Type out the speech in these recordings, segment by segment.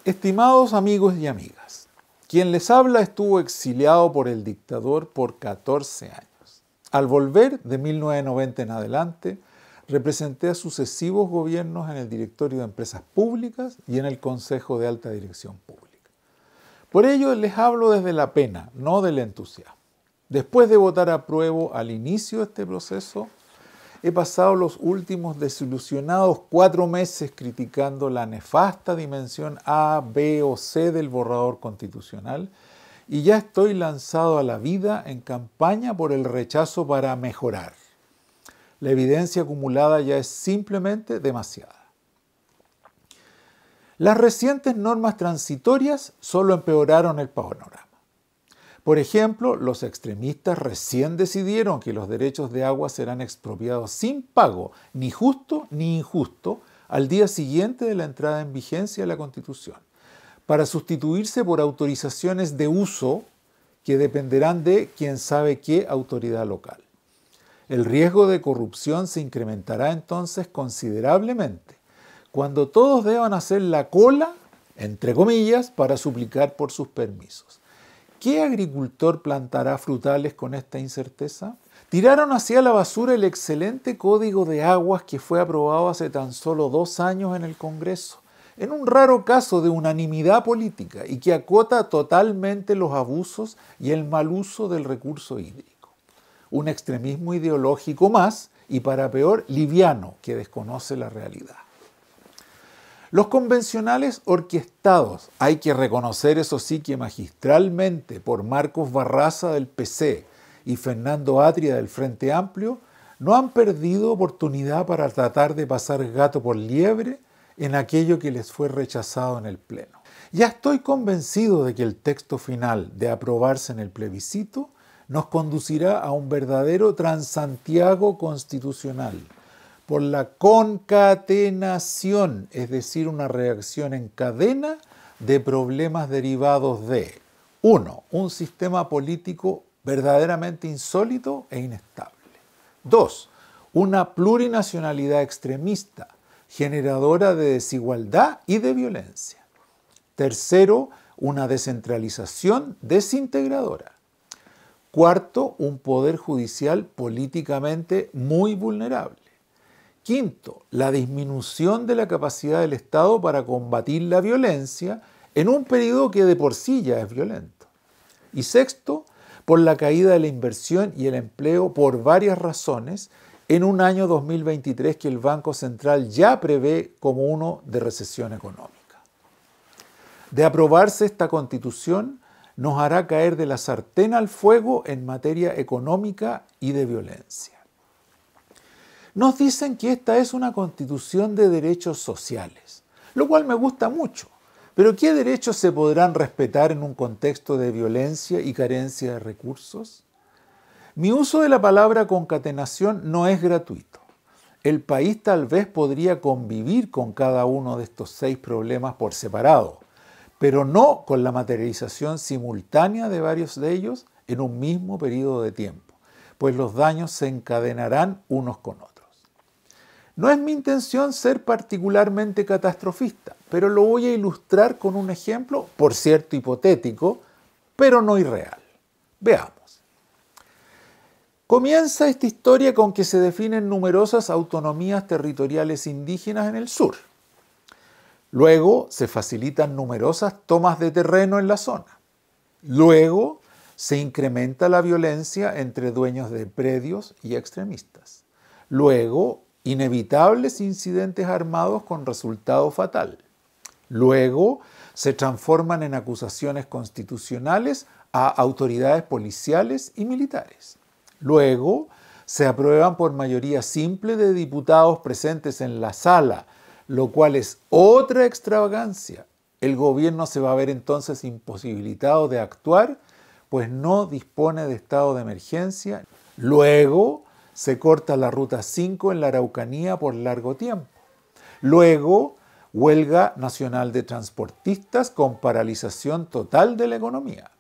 Estimados amigos y amigas, quien les habla estuvo exiliado por el dictador por 14 años. Al volver, de 1990 en adelante, representé a sucesivos gobiernos en el Directorio de Empresas Públicas y en el Consejo de Alta Dirección Pública. Por ello les hablo desde la pena, no del entusiasmo. Después de votar apruebo al inicio de este proceso, he pasado los últimos desilusionados 4 meses criticando la nefasta dimensión A, B o C del borrador constitucional y ya estoy lanzado a la vida en campaña por el rechazo para mejorar. La evidencia acumulada ya es simplemente demasiada. Las recientes normas transitorias solo empeoraron el panorama. Por ejemplo, los extremistas recién decidieron que los derechos de agua serán expropiados sin pago, ni justo ni injusto, al día siguiente de la entrada en vigencia de la Constitución, para sustituirse por autorizaciones de uso que dependerán de quién sabe qué autoridad local. El riesgo de corrupción se incrementará entonces considerablemente, cuando todos deban hacer la cola, entre comillas, para suplicar por sus permisos. ¿Qué agricultor plantará frutales con esta incerteza? Tiraron hacia la basura el excelente Código de Aguas que fue aprobado hace tan solo 2 años en el Congreso, en un raro caso de unanimidad política y que acota totalmente los abusos y el mal uso del recurso hídrico. Un extremismo ideológico más y, para peor, liviano, que desconoce la realidad. Los convencionales orquestados, hay que reconocer eso sí que magistralmente, por Marcos Barraza del PC y Fernando Atria del Frente Amplio, no han perdido oportunidad para tratar de pasar gato por liebre en aquello que les fue rechazado en el Pleno. Ya estoy convencido de que el texto final de aprobarse en el plebiscito nos conducirá a un verdadero Transantiago constitucional, por la concatenación, es decir, una reacción en cadena de problemas derivados de 1. Un sistema político verdaderamente insólito e inestable. 2. Una plurinacionalidad extremista, generadora de desigualdad y de violencia. 3. Una descentralización desintegradora. 4. Un poder judicial políticamente muy vulnerable. 5. La disminución de la capacidad del Estado para combatir la violencia en un periodo que de por sí ya es violento. Y 6. Por la caída de la inversión y el empleo por varias razones en un año 2023 que el Banco Central ya prevé como uno de recesión económica. De aprobarse esta Constitución, nos hará caer de la sartén al fuego en materia económica y de violencia. Nos dicen que esta es una constitución de derechos sociales, lo cual me gusta mucho. Pero ¿qué derechos se podrán respetar en un contexto de violencia y carencia de recursos? Mi uso de la palabra concatenación no es gratuito. El país tal vez podría convivir con cada uno de estos 6 problemas por separado, pero no con la materialización simultánea de varios de ellos en un mismo periodo de tiempo, pues los daños se encadenarán unos con otros. No es mi intención ser particularmente catastrofista, pero lo voy a ilustrar con un ejemplo, por cierto hipotético, pero no irreal. Veamos. Comienza esta historia con que se definen numerosas autonomías territoriales indígenas en el sur. Luego se facilitan numerosas tomas de terreno en la zona. Luego se incrementa la violencia entre dueños de predios y extremistas. Luego, inevitables incidentes armados con resultado fatal. Luego, se transforman en acusaciones constitucionales a autoridades policiales y militares. Luego, se aprueban por mayoría simple de diputados presentes en la sala, lo cual es otra extravagancia. El gobierno se va a ver entonces imposibilitado de actuar, pues no dispone de estado de emergencia. Luego, se corta la Ruta 5 en la Araucanía por largo tiempo. Luego, huelga nacional de transportistas con paralización total de la economía.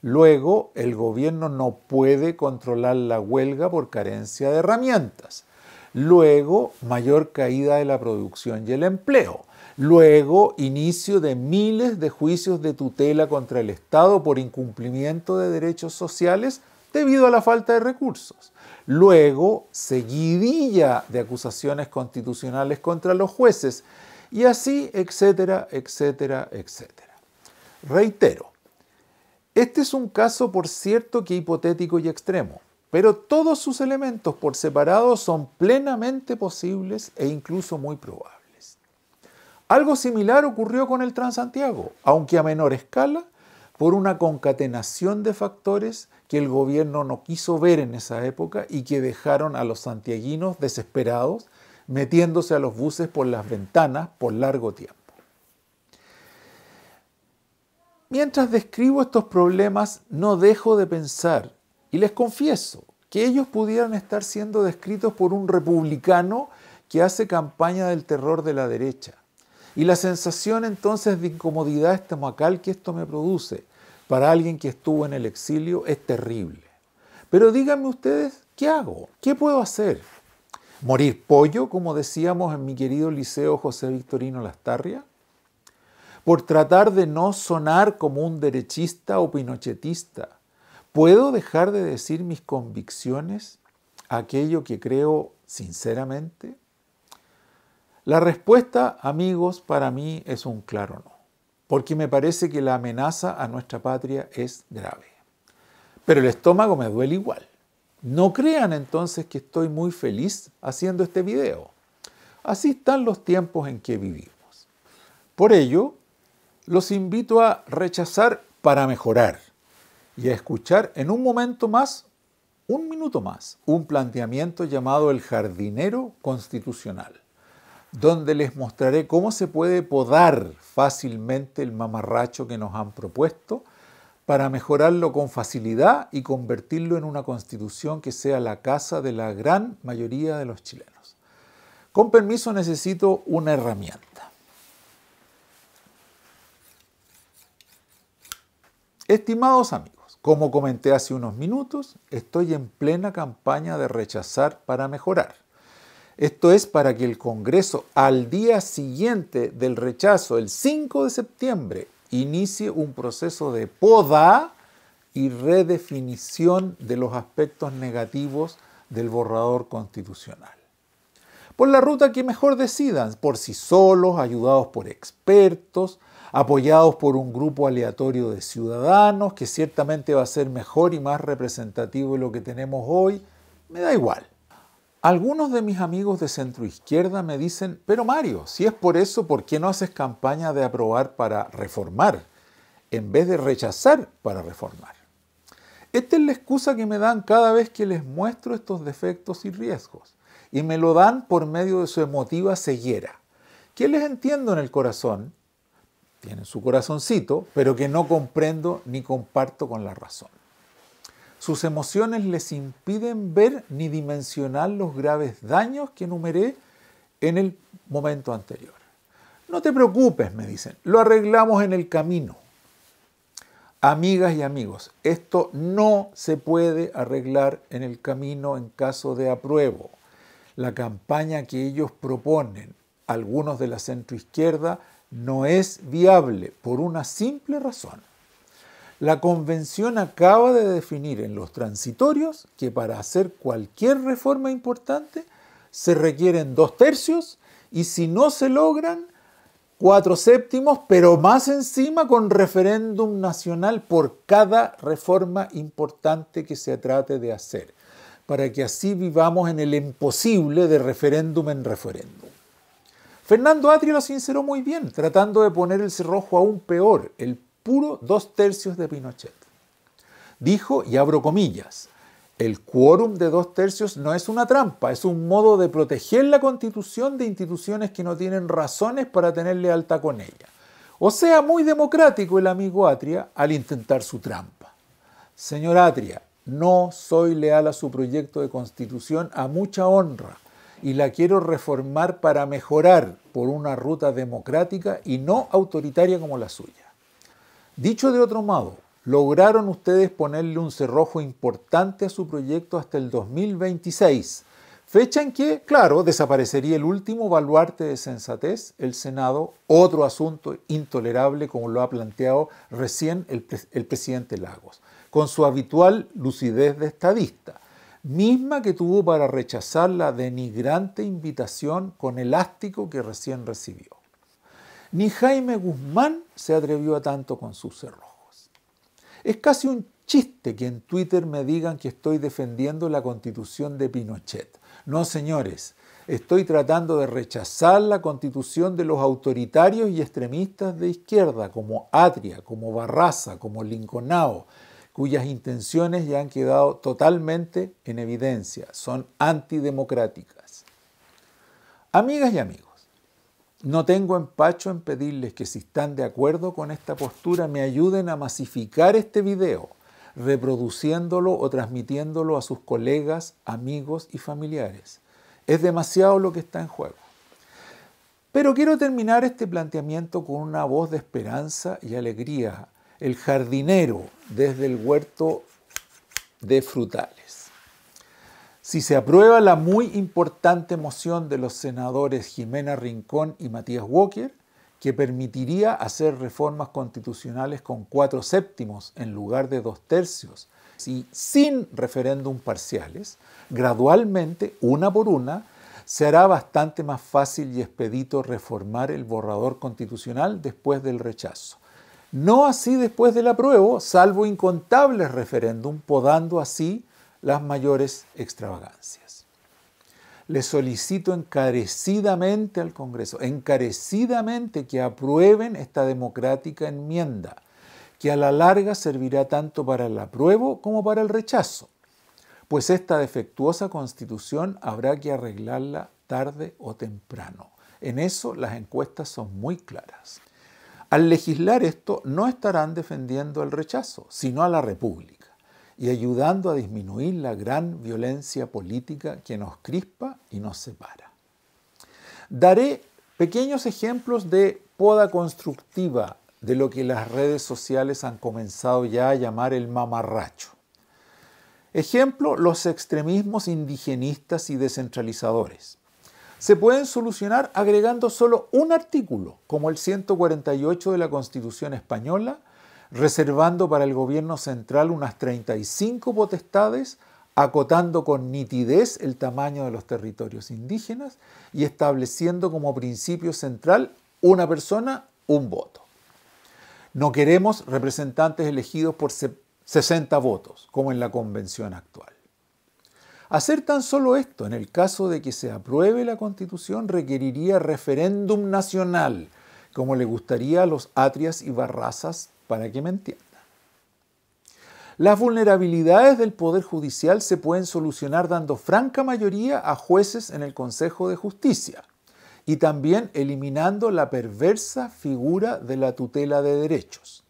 Luego, el gobierno no puede controlar la huelga por carencia de herramientas. Luego, mayor caída de la producción y el empleo. Luego, inicio de miles de juicios de tutela contra el Estado por incumplimiento de derechos sociales debido a la falta de recursos. Luego, seguidilla de acusaciones constitucionales contra los jueces. Y así, etcétera, etcétera, etcétera. Reitero, este es un caso, por cierto, que hipotético y extremo, pero todos sus elementos por separado son plenamente posibles e incluso muy probables. Algo similar ocurrió con el Transantiago, aunque a menor escala, por una concatenación de factores que el gobierno no quiso ver en esa época y que dejaron a los santiaguinos desesperados, metiéndose a los buses por las ventanas por largo tiempo. Mientras describo estos problemas, no dejo de pensar, y les confieso, que ellos pudieran estar siendo descritos por un republicano que hace campaña del terror de la derecha. Y la sensación entonces de incomodidad estomacal que esto me produce para alguien que estuvo en el exilio es terrible. Pero díganme ustedes, ¿qué hago? ¿Qué puedo hacer? ¿Morir pollo, como decíamos en mi querido Liceo José Victorino Lastarria? ¿Por tratar de no sonar como un derechista o pinochetista? ¿Puedo dejar de decir mis convicciones, aquello que creo sinceramente? La respuesta, amigos, para mí es un claro no, porque me parece que la amenaza a nuestra patria es grave. Pero el estómago me duele igual. No crean entonces que estoy muy feliz haciendo este video. Así están los tiempos en que vivimos. Por ello, los invito a rechazar para mejorar y a escuchar en un momento más, un minuto más, un planteamiento llamado el jardinero constitucional, donde les mostraré cómo se puede podar fácilmente el mamarracho que nos han propuesto para mejorarlo con facilidad y convertirlo en una constitución que sea la casa de la gran mayoría de los chilenos. Con permiso, necesito una herramienta. Estimados amigos, como comenté hace unos minutos, estoy en plena campaña de rechazar para mejorar. Esto es para que el Congreso, al día siguiente del rechazo, el 5 de septiembre, inicie un proceso de poda y redefinición de los aspectos negativos del borrador constitucional. Por la ruta que mejor decidan, por sí solos, ayudados por expertos, apoyados por un grupo aleatorio de ciudadanos, que ciertamente va a ser mejor y más representativo de lo que tenemos hoy, me da igual. Algunos de mis amigos de centroizquierda me dicen, pero Mario, si es por eso, ¿por qué no haces campaña de aprobar para reformar, en vez de rechazar para reformar? Esta es la excusa que me dan cada vez que les muestro estos defectos y riesgos, y me lo dan por medio de su emotiva ceguera, que les entiendo en el corazón, tienen su corazoncito, pero que no comprendo ni comparto con la razón. Sus emociones les impiden ver ni dimensionar los graves daños que enumeré en el momento anterior. No te preocupes, me dicen, lo arreglamos en el camino. Amigas y amigos, esto no se puede arreglar en el camino en caso de apruebo. La campaña que ellos proponen, algunos de la centroizquierda, no es viable por una simple razón. La Convención acaba de definir en los transitorios que para hacer cualquier reforma importante se requieren 2/3 y si no se logran, 4/7, pero más encima con referéndum nacional por cada reforma importante que se trate de hacer, para que así vivamos en el imposible de referéndum en referéndum. Fernando Atria lo sinceró muy bien, tratando de poner el cerrojo aún peor, el puro 2/3 de Pinochet. Dijo, y abro comillas, el quórum de 2/3 no es una trampa, es un modo de proteger la Constitución de instituciones que no tienen razones para tener lealtad con ella. O sea, muy democrático el amigo Atria al intentar su trampa. Señor Atria, no soy leal a su proyecto de Constitución a mucha honra y la quiero reformar para mejorar por una ruta democrática y no autoritaria como la suya. Dicho de otro modo, lograron ustedes ponerle un cerrojo importante a su proyecto hasta el 2026, Fecha en que, claro, desaparecería el último baluarte de sensatez, el Senado, otro asunto intolerable como lo ha planteado recién el presidente Lagos, con su habitual lucidez de estadista, misma que tuvo para rechazar la denigrante invitación con elástico que recién recibió. Ni Jaime Guzmán se atrevió a tanto con sus cerrojos. Es casi un chiste que en Twitter me digan que estoy defendiendo la Constitución de Pinochet. No, señores, estoy tratando de rechazar la Constitución de los autoritarios y extremistas de izquierda, como Atria, como Barraza, como Linconao, cuyas intenciones ya han quedado totalmente en evidencia, son antidemocráticas. Amigas y amigos, no tengo empacho en pedirles que si están de acuerdo con esta postura me ayuden a masificar este video, reproduciéndolo o transmitiéndolo a sus colegas, amigos y familiares. Es demasiado lo que está en juego. Pero quiero terminar este planteamiento con una voz de esperanza y alegría. El jardinero desde el huerto de frutales. Si se aprueba la muy importante moción de los senadores Jimena Rincón y Matías Walker, que permitiría hacer reformas constitucionales con 4/7 en lugar de 2/3 y sin referéndum parciales, gradualmente, una por una, se hará bastante más fácil y expedito reformar el borrador constitucional después del rechazo. No así después del apruebo, salvo incontables referéndum, podando así las mayores extravagancias. Le solicito encarecidamente al Congreso, encarecidamente que aprueben esta democrática enmienda, que a la larga servirá tanto para el apruebo como para el rechazo, pues esta defectuosa Constitución habrá que arreglarla tarde o temprano. En eso las encuestas son muy claras. Al legislar esto, no estarán defendiendo el rechazo, sino a la República, y ayudando a disminuir la gran violencia política que nos crispa y nos separa. Daré pequeños ejemplos de poda constructiva de lo que las redes sociales han comenzado ya a llamar el mamarracho. Ejemplo, los extremismos indigenistas y descentralizadores. Se pueden solucionar agregando solo un artículo, como el 148 de la Constitución española, reservando para el gobierno central unas 35 potestades, acotando con nitidez el tamaño de los territorios indígenas y estableciendo como principio central una persona, un voto. No queremos representantes elegidos por 60 votos, como en la convención actual. Hacer tan solo esto, en el caso de que se apruebe la Constitución, requeriría referéndum nacional, como le gustaría a los Atrias y Barrazas, para que me entiendan. Las vulnerabilidades del Poder Judicial se pueden solucionar dando franca mayoría a jueces en el Consejo de Justicia y también eliminando la perversa figura de la tutela de derechos,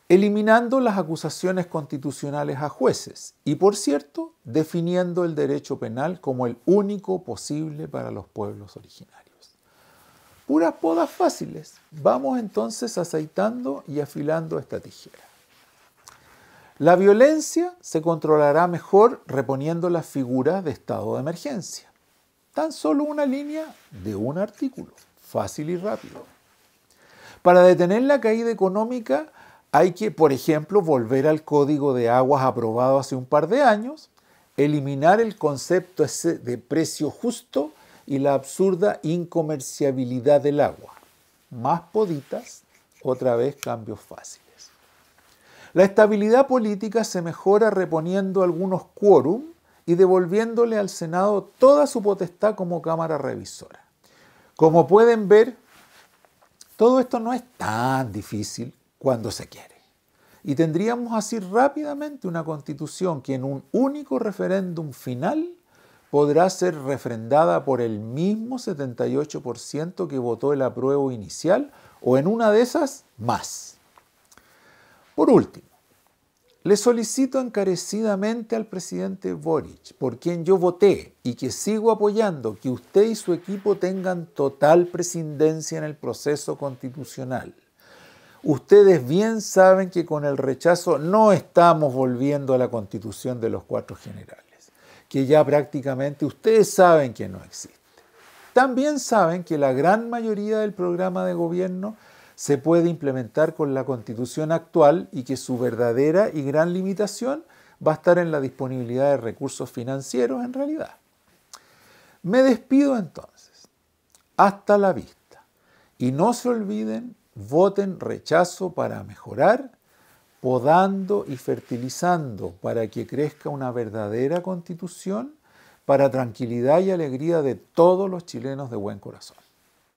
eliminando las acusaciones constitucionales a jueces y, por cierto, definiendo el derecho penal como el único posible para los pueblos originarios. Puras podas fáciles. Vamos entonces aceitando y afilando esta tijera. La violencia se controlará mejor reponiendo las figuras de estado de emergencia. Tan solo una línea de un artículo, fácil y rápido. Para detener la caída económica hay que, por ejemplo, volver al Código de Aguas aprobado hace un par de años, eliminar el concepto ese de precio justo y la absurda incomerciabilidad del agua. Más poditas, otra vez cambios fáciles. La estabilidad política se mejora reponiendo algunos quórum y devolviéndole al Senado toda su potestad como Cámara Revisora. Como pueden ver, todo esto no es tan difícil cuando se quiere. Y tendríamos así rápidamente una Constitución que en un único referéndum final podrá ser refrendada por el mismo 78% que votó el apruebo inicial o en una de esas más. Por último, le solicito encarecidamente al presidente Boric, por quien yo voté y que sigo apoyando, que usted y su equipo tengan total prescindencia en el proceso constitucional. Ustedes bien saben que con el rechazo no estamos volviendo a la Constitución de los 4 generales, que ya prácticamente ustedes saben que no existe. También saben que la gran mayoría del programa de gobierno se puede implementar con la Constitución actual y que su verdadera y gran limitación va a estar en la disponibilidad de recursos financieros en realidad. Me despido entonces. Hasta la vista. Y no se olviden, voten rechazo para mejorar, podando y fertilizando para que crezca una verdadera Constitución para tranquilidad y alegría de todos los chilenos de buen corazón.